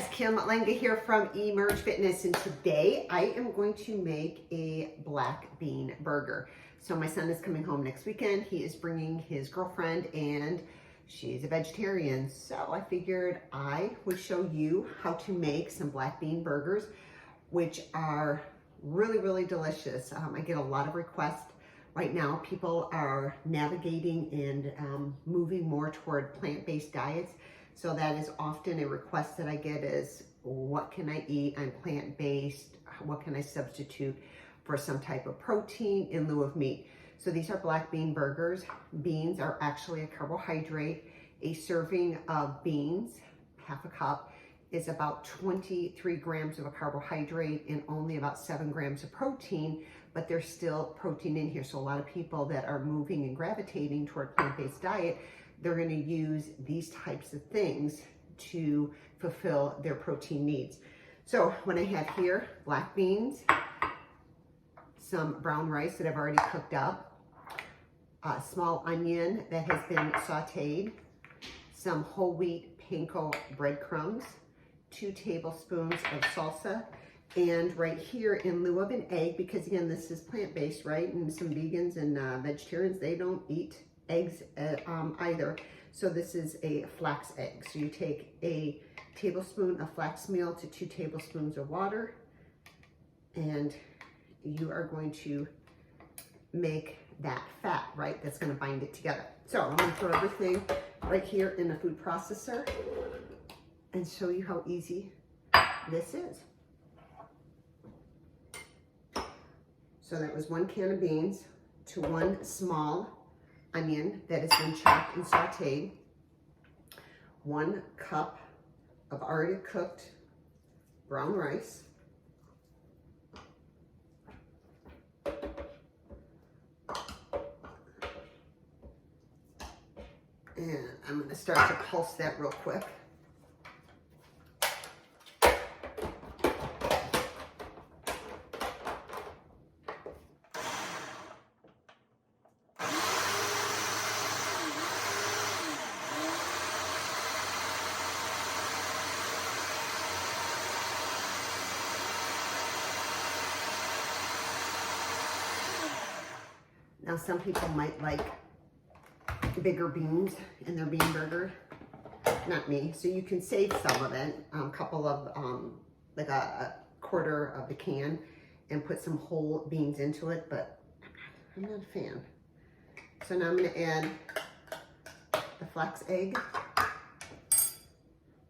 guys, Kim Lenga here from Emerge Fitness, and today I am going to make a black bean burger. So my son is coming home next weekend. He is bringing his girlfriend and she's a vegetarian. So I figured I would show you how to make some black bean burgers, which are really, really delicious. I get a lot of requests right now. People are navigating and moving more toward plant-based diets. So that is often a request that I get is, what can I eat? I'm plant-based. What can I substitute for some type of protein in lieu of meat? So these are black bean burgers. Beans are actually a carbohydrate. A serving of beans, half a cup, is about 23 grams of a carbohydrate and only about 7 grams of protein, but there's still protein in here. So a lot of people that are moving and gravitating toward plant-based diet, they're going to use these types of things to fulfill their protein needs. So what I have here, black beans, some brown rice that I've already cooked up, a small onion that has been sauteed, some whole wheat panko breadcrumbs, 2 tablespoons of salsa, and right here in lieu of an egg, because again, this is plant-based, right? And some vegans and vegetarians, they don't eat eggs either. So this is a flax egg. So you take a tablespoon of flax meal to 2 tablespoons of water, and you are going to make that fat, right? That's going to bind it together. So I'm going to throw everything right here in the food processor and show you how easy this is. So that was 1 can of beans to 1 small onion that has been chopped and sauteed, 1 cup of already cooked brown rice, and I'm going to start to pulse that real quick. Now, some people might like bigger beans in their bean burger. Not me. So you can save some of it, a couple of, like a quarter of the can, and put some whole beans into it, but I'm not a fan. So now I'm going to add the flax egg,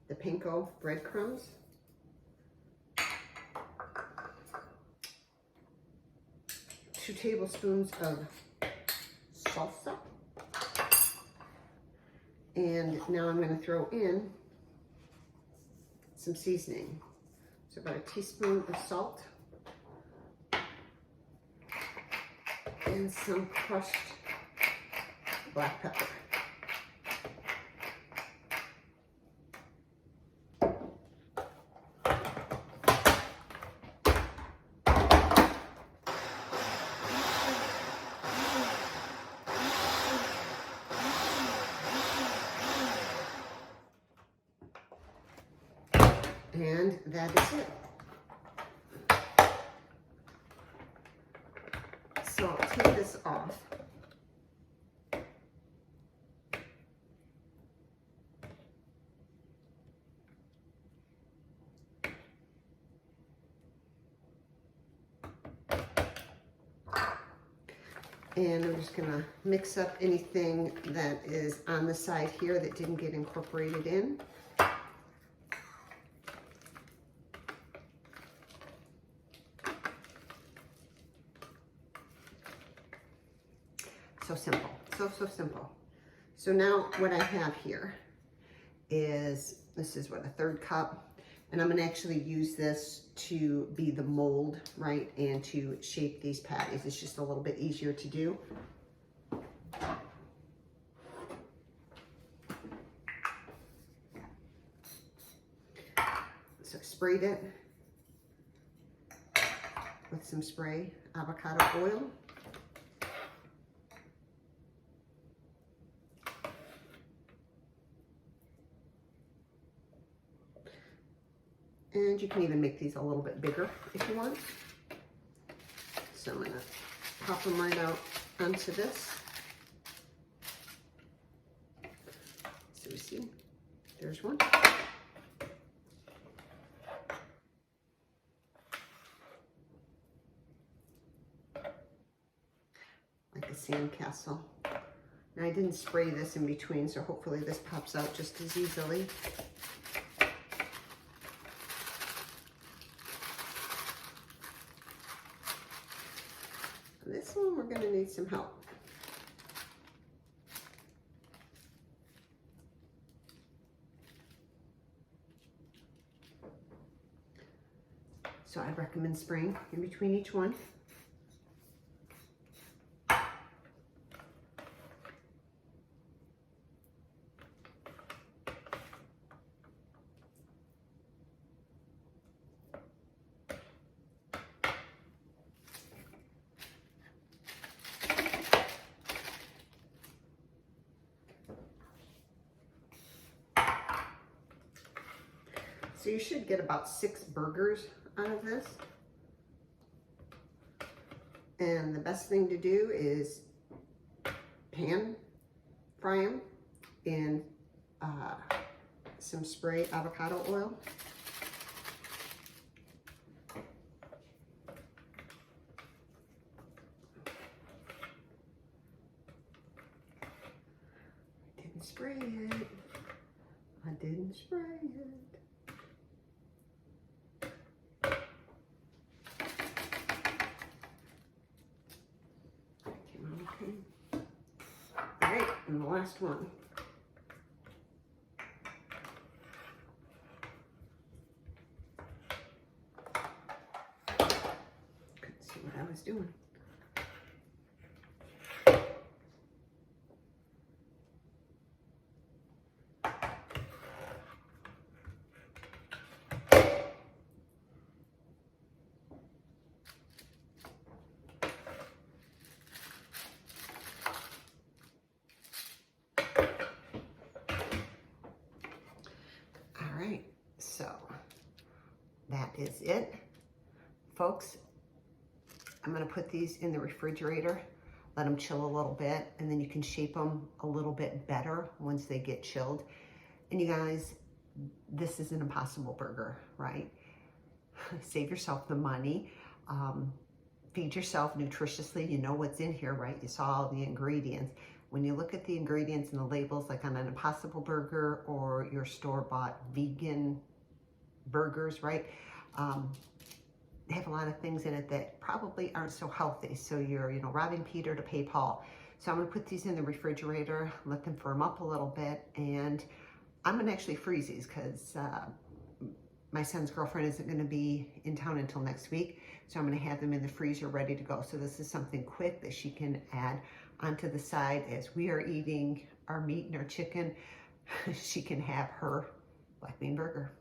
the panko breadcrumbs, two tablespoons of salsa, and now I'm going to throw in some seasoning. So about a teaspoon of salt and some crushed black pepper. And that is it. So I'll take this off. And I'm just gonna mix up anything that is on the side here that didn't get incorporated in. So simple, so simple. So now what I have here is, this is what, a 1/3 cup, and I'm gonna actually use this to be the mold, right, and to shape these patties. It's just a little bit easier to do. So I sprayed it with some spray avocado oil. And you can even make these a little bit bigger if you want. So I'm gonna pop them right out onto this. So we see, there's one. Like a sandcastle. Now I didn't spray this in between, so hopefully this pops out just as easily. This one we're going to need some help. So I'd recommend spraying in between each one. So you should get about 6 burgers out of this. And the best thing to do is pan fry them in some spray avocado oil. I didn't spray it. I didn't spray it. All right, and the last one. Couldn't see what I was doing. So that is it, folks. I'm going to put these in the refrigerator, let them chill a little bit, and then you can shape them a little bit better once they get chilled. And you guys, this is an impossible burger, right? Save yourself the money. Feed yourself nutritiously. You know what's in here, right? You saw all the ingredients. When you look at the ingredients and the labels, like on an Impossible Burger or your store-bought vegan burgers, right? They have a lot of things in it that probably aren't so healthy. So you're, robbing Peter to pay Paul. So I'm gonna put these in the refrigerator, let them firm up a little bit, and I'm gonna actually freeze these because my son's girlfriend isn't gonna be in town until next week. So I'm gonna have them in the freezer ready to go. So this is something quick that she can add onto the side as we are eating our meat and our chicken. She can have her black bean burger.